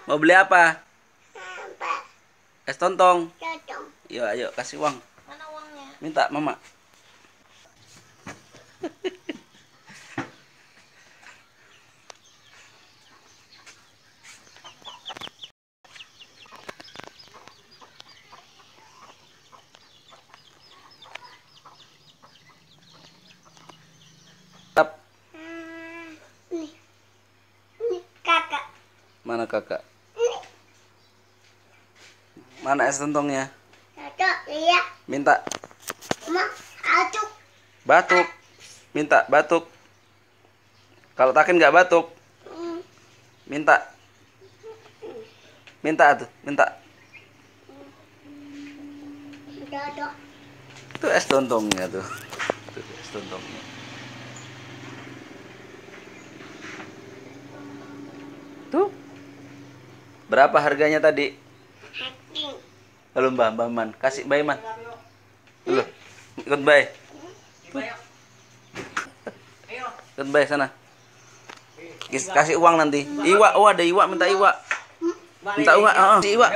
Mau beli apa? Apa? Es tontong. Cocok. Yuk, ayo kasih uang. Mana uangnya? Minta mama. Tap. Nih. Nih kakak. Mana kakak? Nih. Mana es tontongnya? Cocok iya. Minta. Ma, acuk. Batuk. Minta batuk. Kalau Takin nggak batuk, minta. Minta tuh, minta. Cocok. Itu es tontongnya tuh. Tuh es tontongnya. Tuh. Berapa harganya tadi? Hacking. Halo Mbak Man, kasih Mbak Man. Dulu. Ikut Mbak. Ikut Mbak sana. Kasih uang nanti. Iwa, oh ada Iwa, minta Iwa. Minta uang, si Iwa.